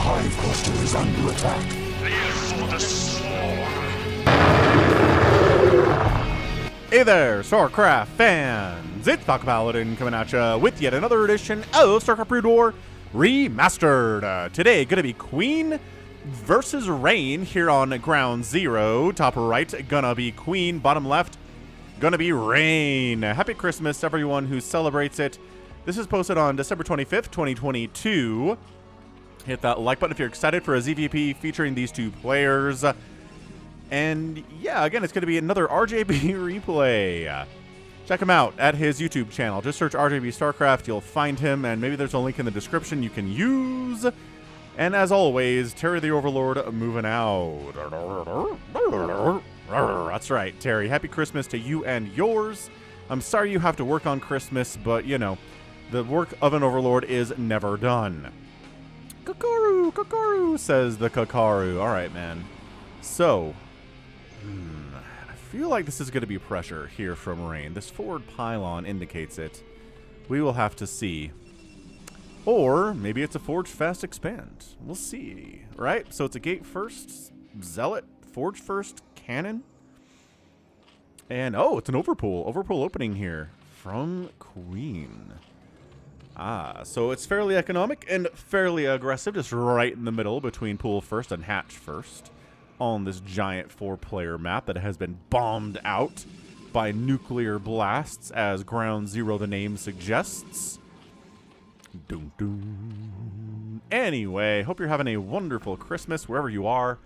hive cluster is under attack. Live for the swarm. Hey there, StarCraft fans! It's Falcon Paladin coming at ya with yet another edition of StarCraft Brood War Remastered. Today, gonna be Queen versus Rain here on Ground Zero. Top right, gonna be Queen. Bottom left, gonna be Rain. Happy Christmas, everyone who celebrates it. This is posted on December 25th, 2022. Hit that like button if you're excited for a ZVP featuring these two players. And yeah, again, it's going to be another RJB replay. Check him out at his YouTube channel. Just search RJB StarCraft. You'll find him, and maybe there's a link in the description you can use. And as always, Terry the Overlord moving out. That's right, Terry. Happy Christmas to you and yours. I'm sorry you have to work on Christmas, but, you know, the work of an Overlord is never done. Kakaru, Kakaru, says the Kakaru. All right, man. So... I feel like this is going to be pressure here from Rain. This forward pylon indicates it. We will have to see. Or maybe it's a Forge Fast Expand. We'll see. Right? So it's a Gate first, Zealot, Forge first, Cannon. And, oh, it's an Overpool. Overpool opening here from Queen. Ah, so it's fairly economic and fairly aggressive. Just right in the middle between Pool first and Hatch first. On this giant 4-player map that has been bombed out by nuclear blasts, as Ground Zero the name suggests. Doom, doom. Anyway, hope you're having a wonderful Christmas wherever you are.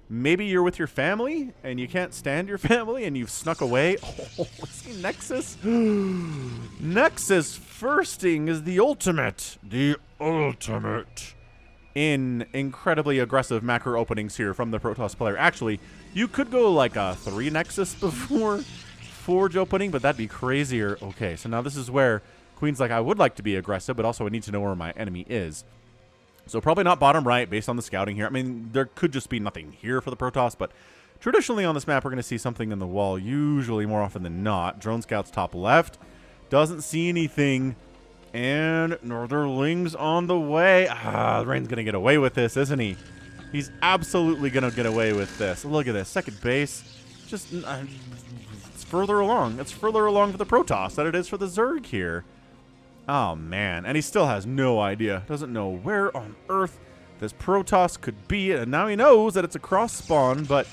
Maybe you're with your family and you can't stand your family and you've snuck away. Oh, see Nexus? Nexus firsting is the ultimate. The ultimate. In incredibly aggressive macro openings here from the Protoss player. Actually, you could go like a 3 Nexus before Forge opening, but that'd be crazier. Okay, so now this is where Queen's like, I would like to be aggressive, but also I need to know where my enemy is. So probably not bottom right based on the scouting here. I mean, there could just be nothing here for the Protoss, but traditionally on this map, we're going to see something in the wall, usually more often than not. Drone scouts top left. Doesn't see anything. And Northerlings on the way. Ah, Rain's going to get away with this, isn't he? He's absolutely going to get away with this. Look at this. Second base. Just, it's further along. It's further along for the Protoss than it is for the Zerg here. Oh, man. And he still has no idea. Doesn't know where on earth this Protoss could be. And now he knows that it's a cross spawn, but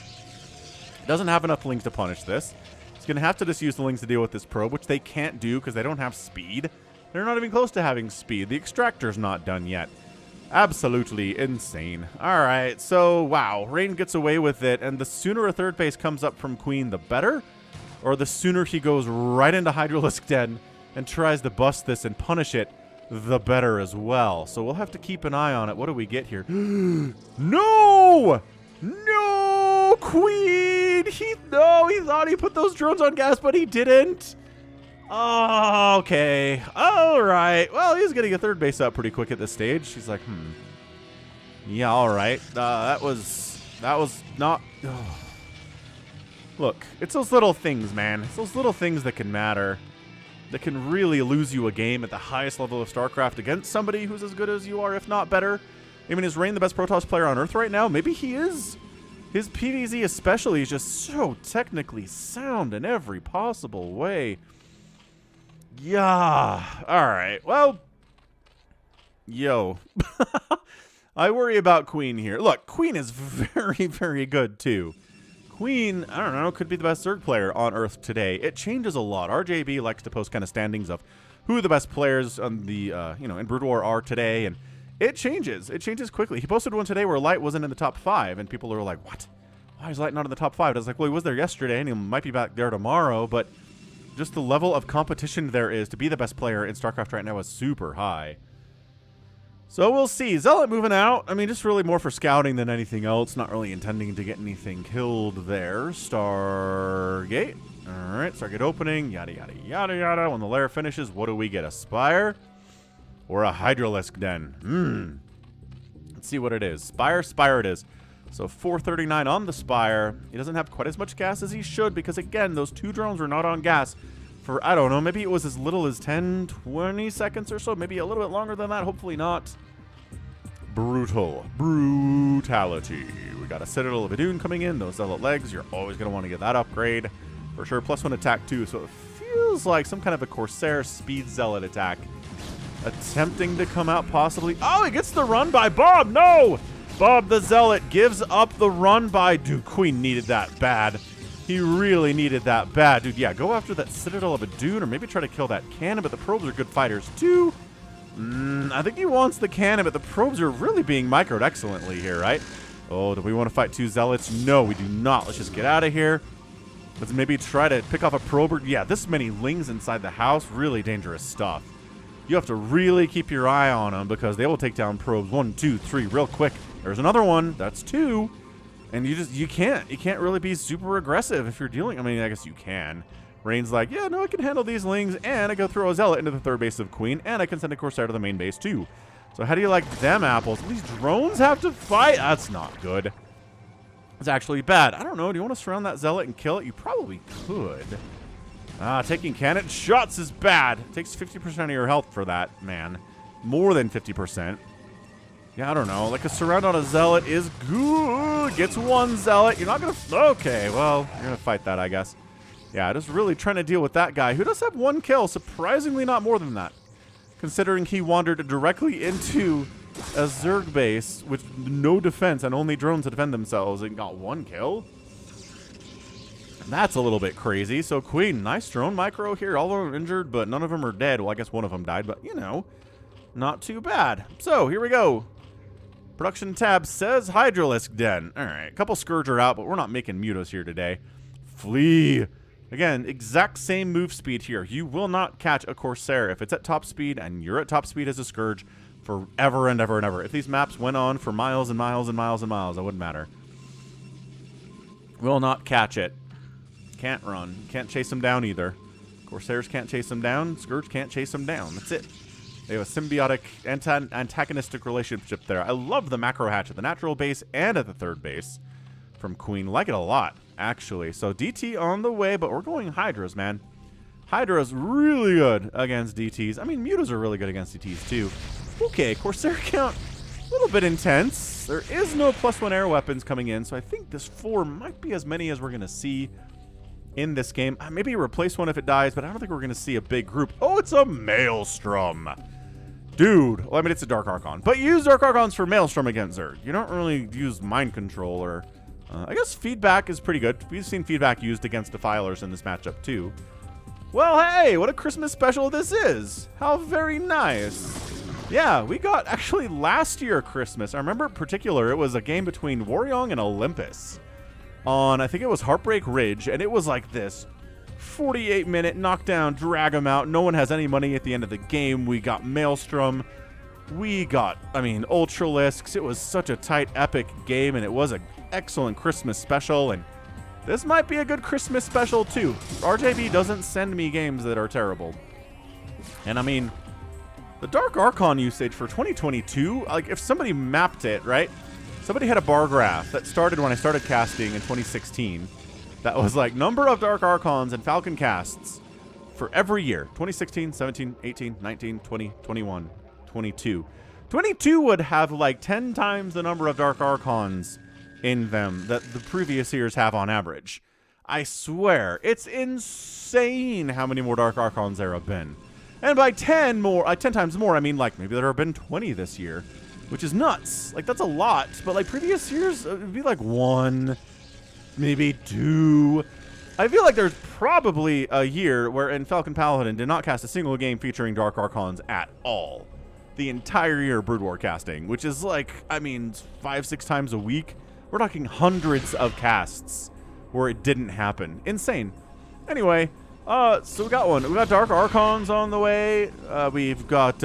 doesn't have enough Lings to punish this. He's going to have to just use the Lings to deal with this probe, which they can't do because they don't have speed. They're not even close to having speed. The extractor's not done yet. Absolutely insane. All right, so, wow. Rain gets away with it, and the sooner a third base comes up from Queen, the better. Or the sooner he goes right into Hydralisk Den and tries to bust this and punish it, the better as well. So we'll have to keep an eye on it. What do we get here? No! No! Queen! He thought he put those drones on gas, but he didn't. Oh, okay. All right. Well, he's getting a third base up pretty quick at this stage. She's like, yeah, all right. That was not... Oh. Look, it's those little things, man. It's those little things that can matter. That can really lose you a game at the highest level of StarCraft against somebody who's as good as you are, if not better. I mean, is Rain the best Protoss player on Earth right now? Maybe he is. His PvZ especially is just so technically sound in every possible way. Yeah. All right. Well, yo. I worry about Queen here. Look, Queen is very, very good, too. Queen, I don't know, could be the best Zerg player on Earth today. It changes a lot. RJB likes to post kind of standings of who the best players on the, in Brood War are today, and it changes. It changes quickly. He posted one today where Light wasn't in the top 5, and people are like, what? Why is Light not in the top 5? I was like, well, he was there yesterday, and he might be back there tomorrow, but... just the level of competition there is to be the best player in StarCraft right now is super high. So we'll see. Zealot moving out. I mean, just really more for scouting than anything else. Not really intending to get anything killed there. Stargate. All right, Stargate opening. Yada, yada, yada, yada. When the lair finishes, what do we get? A Spire or a Hydralisk Den? Let's see what it is. Spire, Spire it is. So 439 on the Spire. He doesn't have quite as much gas as he should because, again, those two drones were not on gas for, I don't know, maybe it was as little as 10, 20 seconds or so. Maybe a little bit longer than that. Hopefully not. Brutality. We got a Citadel of Idun coming in. Those Zealot legs, you're always going to want to get that upgrade. For sure, +1 attack too, so it feels like some kind of a Corsair speed Zealot attack. Attempting to come out possibly. Oh, he gets the run by Bob. No! Bob the Zealot gives up the run by. Dude, Queen needed that bad. He really needed that bad. Dude, yeah, go after that Citadel of Idun or maybe try to kill that cannon, but the probes are good fighters too. I think he wants the cannon, but the probes are really being microed excellently here, right? Oh, do we want to fight 2 Zealots? No, we do not. Let's just get out of here. Let's maybe try to pick off a prober. Yeah, this many lings inside the house, really dangerous stuff. You have to really keep your eye on them because they will take down probes 1, 2, 3 real quick. There's another one. That's 2. And you can't really be super aggressive if you're dealing. I mean, I guess you can. Rain's like, yeah, no, I can handle these lings, and I go throw a Zealot into the 3rd base of Queen, and I can send a Corsair to the main base too. So how do you like them apples? These drones have to fight? That's not good. It's actually bad. I don't know. Do you want to surround that Zealot and kill it? You probably could. Taking cannon shots is bad. It takes 50% of your health for that, man. More than 50%. Yeah, I don't know. Like a surround on a Zealot is good. Gets 1 Zealot. You're not going to... Okay, well, you're going to fight that, I guess. Yeah, just really trying to deal with that guy who does have 1 kill. Surprisingly not more than that. Considering he wandered directly into a Zerg base with no defense and only drones to defend themselves and got 1 kill. That's a little bit crazy. So Queen, nice drone micro here. All of them injured, but none of them are dead. Well, I guess one of them died, but you know, not too bad. So here we go. Production tab says Hydralisk Den. All right, a couple Scourge are out, but we're not making Mutos here today. Flee. Again, exact same move speed here. You will not catch a Corsair if it's at top speed and you're at top speed as a Scourge forever and ever and ever. If these maps went on for miles and miles and miles and miles, it wouldn't matter. Will not catch it. Can't run. Can't chase them down either. Corsairs can't chase them down. Scourge can't chase them down. That's it. They have a symbiotic antagonistic relationship there. I love the macro hatch at the natural base and at the 3rd base from Queen. Like it a lot, actually. So DT on the way, but we're going Hydras, man. Hydra's really good against DTs. I mean, Mutas are really good against DTs too. Okay, Corsair count a little bit intense. There is no +1 air weapons coming in, so I think this 4 might be as many as we're going to see in this game. Maybe replace one if it dies, but I don't think we're going to see a big group. Oh, it's a Maelstrom. Dude. Well, I mean, it's a Dark Archon. But you use Dark Archons for Maelstrom against Zerg. You don't really use Mind Control or... I guess Feedback is pretty good. We've seen Feedback used against Defilers in this matchup, too. Well, hey, what a Christmas special this is. How very nice. Yeah, we got actually last year Christmas. I remember in particular, it was a game between Waryong and Olympus on, I think it was Heartbreak Ridge, and it was like this 48-minute knockdown, drag them out. No one has any money at the end of the game. We got Maelstrom. We got, I mean, Ultralisks. It was such a tight, epic game, and it was an excellent Christmas special, and this might be a good Christmas special, too. RJB doesn't send me games that are terrible. And, I mean, the Dark Archon usage for 2022, like, if somebody mapped it, right? Somebody had a bar graph that started when I started casting in 2016 that was like number of Dark Archons and Falcon casts for every year. 2016, 17, 18, 19, 20, 21, 22. 22 would have like 10 times the number of Dark Archons in them that the previous years have on average. I swear, it's insane how many more Dark Archons there have been. And by 10 times more, I mean like maybe there have been 20 this year, which is nuts. Like that's a lot, but like previous years, it would be like 1, maybe 2. I feel like there's probably a year wherein Falcon Paladin did not cast a single game featuring Dark Archons at all. The entire year of Brood War casting, which is like, I mean, 5-6 times a week. We're talking hundreds of casts where it didn't happen. Insane. Anyway, so we got one. We got Dark Archons on the way. We've got,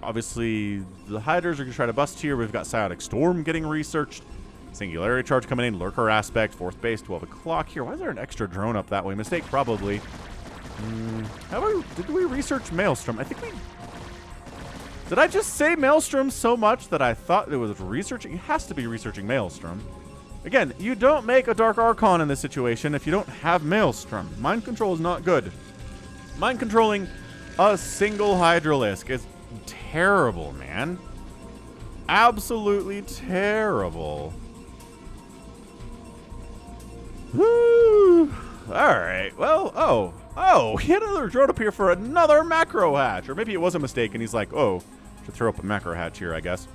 obviously, the Hydras are going to try to bust here. We've got Psionic Storm getting researched. Singularity Charge coming in. Lurker Aspect. 4th base, 12 o'clock here. Why is there an extra drone up that way? Mistake, probably. Did we research Maelstrom? I think we... Did I just say Maelstrom so much that I thought it was researching? It has to be researching Maelstrom. Again, you don't make a Dark Archon in this situation if you don't have Maelstrom. Mind Control is not good. Mind controlling a single Hydralisk is terrible, man. absolutely terrible. Woo! Alright, well, oh, he had another drone up here for another macro hatch. Or maybe it was a mistake and he's like, oh, should throw up a macro hatch here, I guess.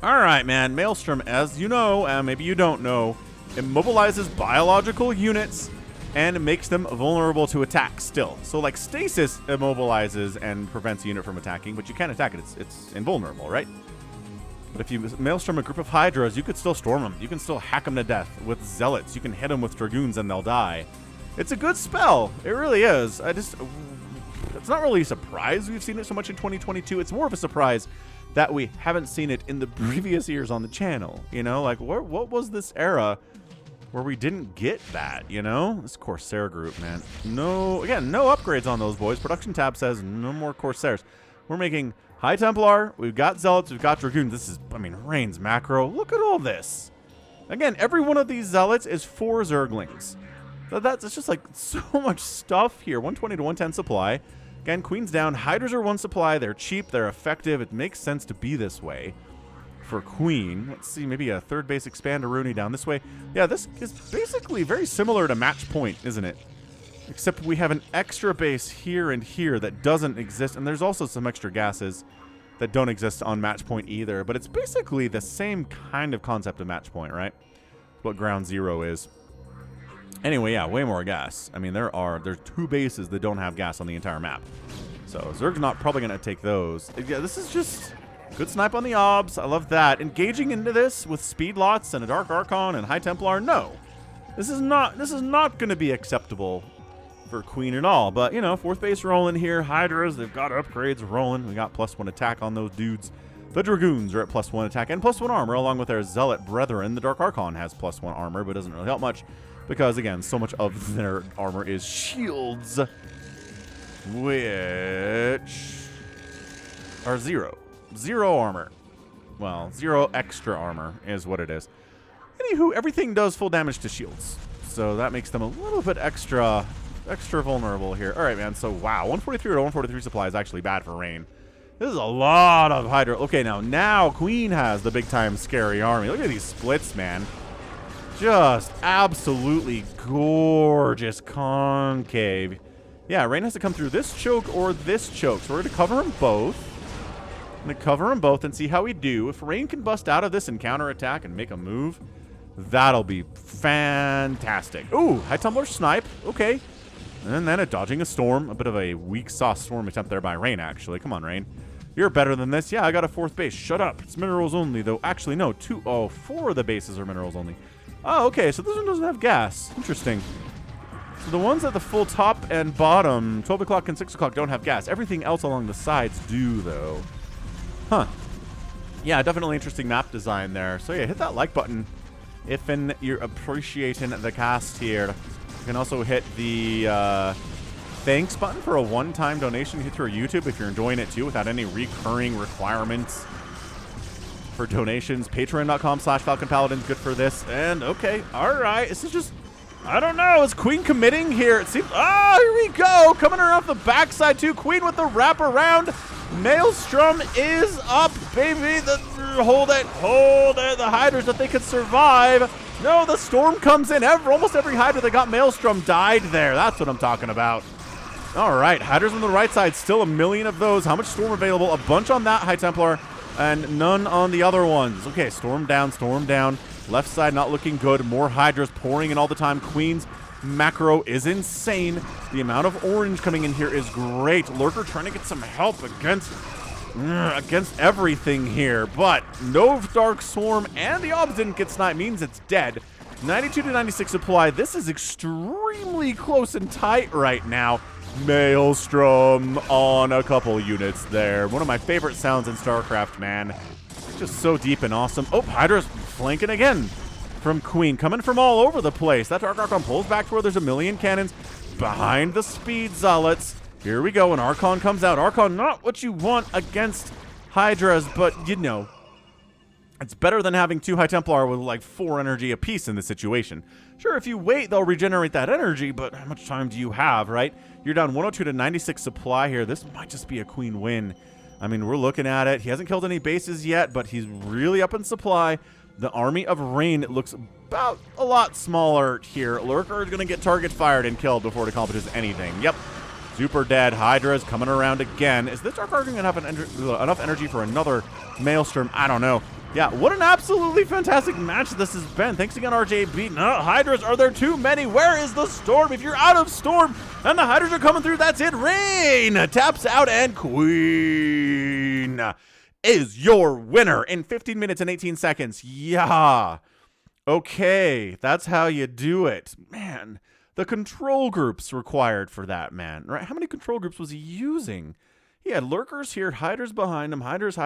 Alright, man, Maelstrom, as you know, and maybe you don't know, immobilizes biological units and makes them vulnerable to attack still. So, like, Stasis immobilizes and prevents a unit from attacking, but you can't attack it. It's invulnerable, right? But if you Maelstrom a group of Hydras, you could still storm them. You can still hack them to death with Zealots. You can hit them with Dragoons and they'll die. It's a good spell. It really is. It's not really a surprise we've seen it so much in 2022. It's more of a surprise that we haven't seen it in the previous years on the channel. You know, like, what was this era where we didn't get that, you know? This Corsair group, man. No, again, no upgrades on those boys. Production tab says no more Corsairs. We're making High Templar, we've got Zealots, we've got Dragoons. This is, I mean, Rain's macro. Look at all this. Again, every one of these Zealots is 4 Zerglings. So it's just like so much stuff here. 120 to 110 supply. Again, Queen's down. Hydras are 1 supply. They're cheap. They're effective. It makes sense to be this way for Queen. Let's see, maybe a 3rd base Expandaruni down this way. Yeah, this is basically very similar to Match Point, isn't it? Except we have an extra base here and here that doesn't exist. And there's also some extra gases that don't exist on Match Point either. But it's basically the same kind of concept of Match Point, right? What Ground Zero is. Anyway, yeah, way more gas. I mean, there's 2 bases that don't have gas on the entire map. So Zerg's not probably going to take those. Yeah, this is just good snipe on the obs. I love that. Engaging into this with speed lots and a Dark Archon and High Templar, no. This is not going to be acceptable for Queen at all. But, you know, 4th base rolling here. Hydras, they've got upgrades rolling. We got +1 attack on those dudes. The Dragoons are at +1 attack and +1 armor, along with their Zealot brethren. The Dark Archon has +1 armor, but doesn't really help much because, again, so much of their armor is shields, which are 0. 0 armor. Well, 0 extra armor is what it is. Anywho, everything does full damage to shields, so that makes them a little bit extra vulnerable here. All right, man, so wow, 143 to 143 supply is actually bad for Rain. This is a lot of Hydra. Okay, now Queen has the big-time scary army. Look at these splits, man. Just absolutely gorgeous concave. Yeah, Rain has to come through this choke or this choke. So we're going to cover them both. I'm going to cover them both and see how we do. If Rain can bust out of this and counterattack and make a move, that'll be fantastic. Ooh, High Tumbler snipe. Okay. And then dodging a storm. A bit of a weak sauce storm attempt there by Rain, actually. Come on, Rain. You're better than this. Yeah, I got a 4th base. Shut up. It's minerals only, though. Actually, no. 4 of the bases are minerals only. Oh, okay. So this one doesn't have gas. Interesting. So the ones at the full top and bottom, 12 o'clock and 6 o'clock, don't have gas. Everything else along the sides do, though. Huh. Yeah, definitely interesting map design there. So yeah, hit that like button if you're appreciating the cast here. You can also hit the thanks button for a one-time donation through YouTube if you're enjoying it too, without any recurring requirements for donations. Patreon.com/Falcon Paladin is good for this. And okay, all right, this is just, I don't know. Is Queen committing here? It seems. Oh, here we go. Coming around the backside too. Queen with the wraparound. Maelstrom is up, baby. Hold it. The Hydras that they could survive. No, the storm comes in. Almost every Hydra that got Maelstrom died there. That's what I'm talking about. All right, Hydras on the right side. Still a million of those. How much storm available? A bunch on that High Templar and none on the other ones. Okay, storm down, storm down. Left side not looking good. More Hydras pouring in all the time. Queen's macro is insane. The amount of orange coming in here is great. Lurker trying to get some help against everything here, but no Dark Swarm, and the Obs didn't get sniped. Means it's dead. 92 to 96 supply. This is extremely close and tight right now. Maelstrom on a couple units there. One of my favorite sounds in StarCraft, man. Just so deep and awesome. Oh, Hydra's flanking again from Queen. Coming from all over the place. That Dark Archon pulls back to where there's a million cannons behind the speed zealots. Here we go, and Archon comes out. Archon, not what you want against Hydras, but, you know, it's better than having 2 High Templar with, like, 4 energy apiece in this situation. Sure, if you wait, they'll regenerate that energy, but how much time do you have, right? You're down 102 to 96 supply here. This might just be a Queen win. I mean, we're looking at it. He hasn't killed any bases yet, but he's really up in supply. The Army of Rain looks about a lot smaller here. Lurker is going to get target fired and killed before it accomplishes anything. Yep. Super dead. Hydra is coming around again. Is this Dark Arc going to have enough energy for another Maelstrom? I don't know. Yeah, what an absolutely fantastic match this has been. Thanks again, RJB. No, Hydras, are there too many? Where is the Storm? If you're out of Storm and the Hydras are coming through, that's it. Rain taps out, and Queen is your winner in 15 minutes and 18 seconds. Yeah. Okay, that's how you do it. Man, the control groups required for that, man. Right? How many control groups was he using? He had Lurkers here, Hydras behind him, Hydras,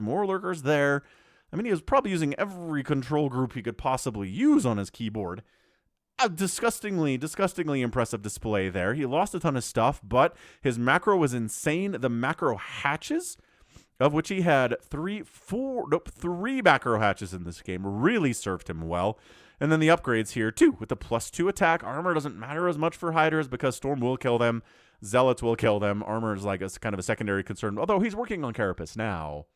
more Lurkers there. I mean, he was probably using every control group he could possibly use on his keyboard. A disgustingly impressive display there. He lost a ton of stuff, but his macro was insane. The macro hatches, of which he had three macro hatches in this game, really served him well. And then the upgrades here, too, with the +2 attack. Armor doesn't matter as much for Hydras because Storm will kill them. Zealots will kill them. Armor is like a kind of a secondary concern, although he's working on Carapace now.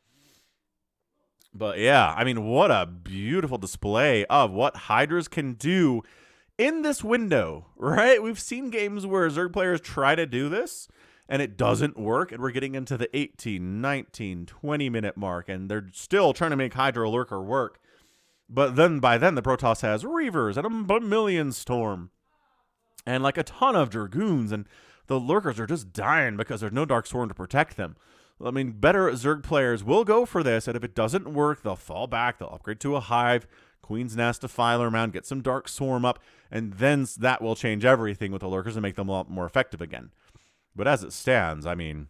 But yeah, I mean, what a beautiful display of what Hydras can do in this window, right? We've seen games where Zerg players try to do this, and it doesn't work, and we're getting into the 18, 19, 20-minute mark, and they're still trying to make Hydra Lurker work. But then by then, the Protoss has Reavers and a million Storm, and like a ton of Dragoons, and the Lurkers are just dying because there's no Dark Swarm to protect them. I mean, better Zerg players will go for this, and if it doesn't work, they'll fall back, they'll upgrade to a Hive, Queen's Nest, a Filer Mound, get some Dark Swarm up, and then that will change everything with the Lurkers and make them a lot more effective again. But as it stands, I mean,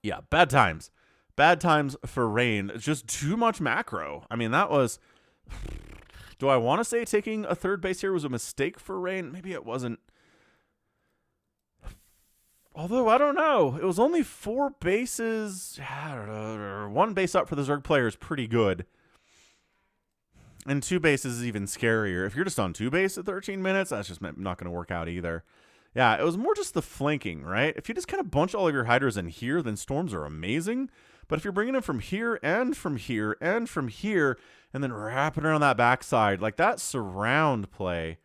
yeah, bad times. Bad times for Rain. It's just too much macro. I mean, that was... Do I want to say taking a third base here was a mistake for Rain? Maybe it wasn't. Although, I don't know. It was only 4 bases. I don't know. 1 base up for the Zerg player is pretty good. And 2 bases is even scarier. If you're just on 2 base at 13 minutes, that's just not going to work out either. Yeah, it was more just the flanking, right? If you just kind of bunch all of your Hydras in here, then Storms are amazing. But if you're bringing them from here and from here and from here, and then wrapping around that backside, like that surround play...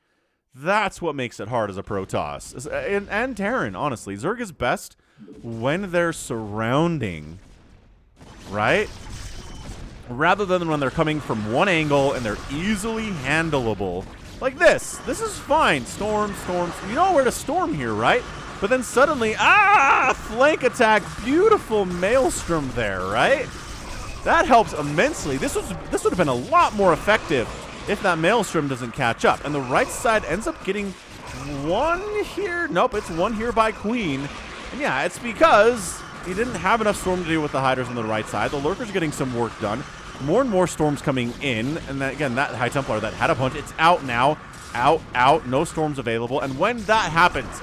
That's what makes it hard as a Protoss. And Terran, honestly. Zerg is best when they're surrounding, right? Rather than when they're coming from one angle and they're easily handleable. Like this. This is fine. Storm. You know where to storm here, right? But then suddenly, flank attack. Beautiful Maelstrom there, right? That helps immensely. This would have been a lot more effective if that Maelstrom doesn't catch up. And the right side ends up getting 1 here. Nope, it's 1 here by Queen. And yeah, it's because he didn't have enough Storm to deal with the Hydras on the right side. The Lurker's getting some work done. More and more Storms coming in. And then, again, that High Templar that had a punch, it's out now. Out. No Storms available. And when that happens,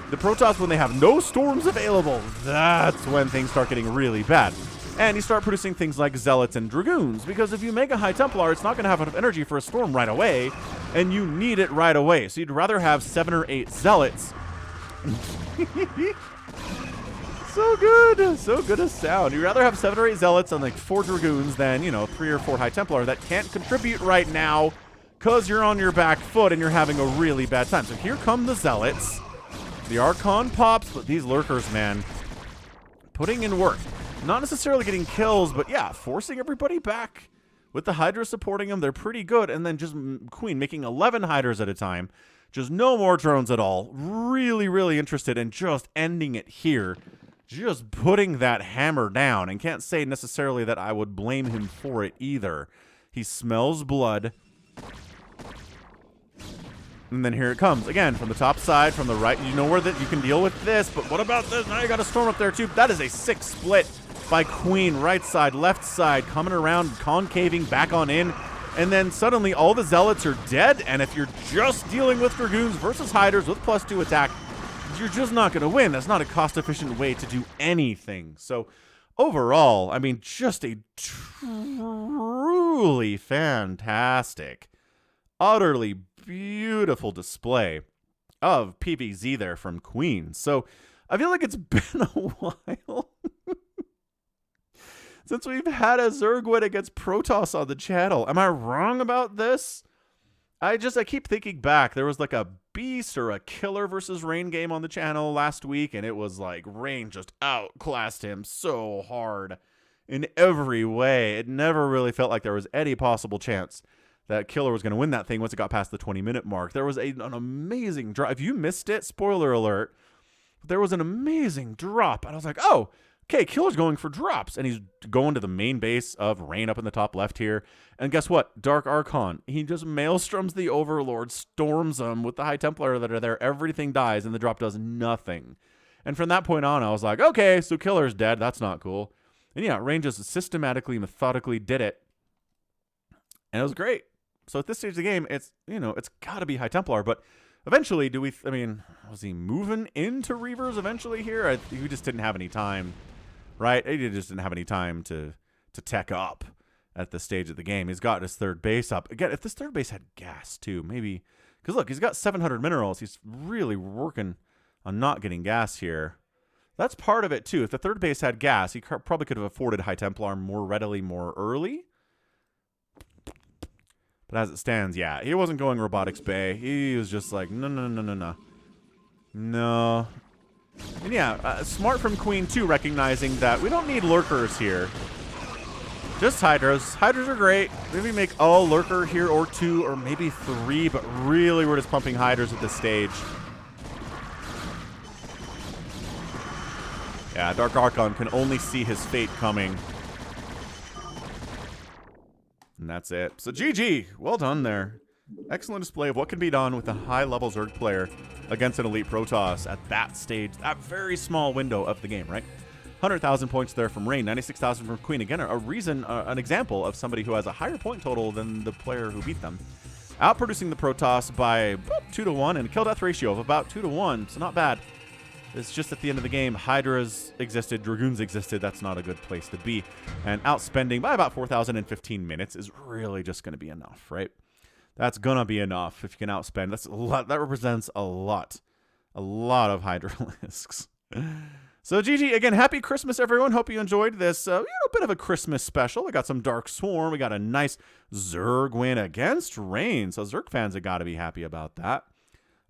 the Protoss, when they have no Storms available, that's when things start getting really bad. And you start producing things like Zealots and Dragoons, because if you make a High Templar, it's not going to have enough energy for a Storm right away, and you need it right away. So you'd rather have 7 or 8 Zealots. So good a sound. You'd rather have 7 or 8 Zealots and like 4 Dragoons than, 3 or 4 High Templar that can't contribute right now because you're on your back foot and you're having a really bad time. So here come the Zealots. The Archon pops, but these Lurkers, man, putting in work. Not necessarily getting kills, but yeah, forcing everybody back. With the Hydra supporting them, they're pretty good. And then just Queen making 11 Hydras at a time. Just no more drones at all. Really, really interested in just ending it here. Just putting that hammer down. And can't say necessarily that I would blame him for it either. He smells blood. And then here it comes. Again, from the top side, from the right. You know where that you can deal with this. But what about this? Now you got a Storm up there too. That is a 6 split by Queen. Right side, left side, coming around, concaving back on in. And then suddenly all the Zealots are dead. And if you're just dealing with Dragoons versus Hydras with +2 attack, you're just not going to win. That's not a cost-efficient way to do anything. So overall, I mean, just a truly fantastic, utterly beautiful display of PvZ there from Queen. So I feel like it's been a while since we've had a Zerg win against Protoss on the channel. Am I wrong about this? I keep thinking back. There was like a Beast or a Killer versus Rain game on the channel last week, and it was like Rain just outclassed him so hard in every way. It never really felt like there was any possible chance that Killer was going to win that thing once it got past the 20-minute mark. There was an amazing drop. If you missed it, spoiler alert, there was an amazing drop. And I was like, oh, okay, Killer's going for drops. And he's going to the main base of Rain up in the top left here. And guess what? Dark Archon. He just maelstroms the Overlord, storms them with the High Templar that are there. Everything dies, and the drop does nothing. And from that point on, I was like, okay, so Killer's dead. That's not cool. And yeah, Rain just systematically, methodically did it. And it was great. So at this stage of the game, it's got to be High Templar. But eventually, was he moving into Reavers eventually here? He just didn't have any time, right? He just didn't have any time to tech up at this stage of the game. He's got his third base up. Again, if this third base had gas too, maybe. Because look, he's got 700 minerals. He's really working on not getting gas here. That's part of it too. If the third base had gas, he probably could have afforded High Templar more readily, more early. But as it stands, yeah, he wasn't going Robotics Bay. He was just like, no. No. And yeah, smart from Queen, too, recognizing that we don't need lurkers here. Just Hydras. Hydras are great. Maybe make a lurker here or two or maybe three, but really we're just pumping Hydras at this stage. Yeah, Dark Archon can only see his fate coming. And that's it. So GG. Well done there. Excellent display of what can be done with a high-level Zerg player against an elite Protoss at that stage, that very small window of the game, right? 100,000 points there from Rain, 96,000 from Queen. Again, an example of somebody who has a higher point total than the player who beat them. Outproducing the Protoss by about 2-to-1 and a kill-death ratio of about 2-to-1, so not bad. It's just at the end of the game, Hydras existed, Dragoons existed. That's not a good place to be. And outspending by about 4,015 minutes is really just going to be enough, right? That's going to be enough if you can outspend. That's a lot. That represents a lot of Hydralisks. So GG, again, happy Christmas, everyone. Hope you enjoyed this bit of a Christmas special. We got some Dark Swarm. We got a nice Zerg win against Rain. So Zerg fans have got to be happy about that.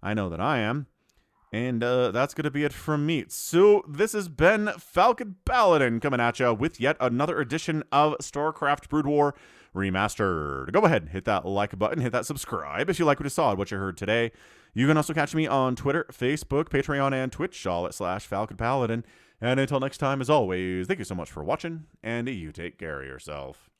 I know that I am. And that's going to be it from me. So this has been Falcon Paladin coming at you with yet another edition of StarCraft Brood War Remastered. Go ahead, hit that like button, hit that subscribe if you like what you saw and what you heard today. You can also catch me on Twitter, Facebook, Patreon, and Twitch, all at /Falcon Paladin. And until next time, as always, thank you so much for watching, and you take care of yourself.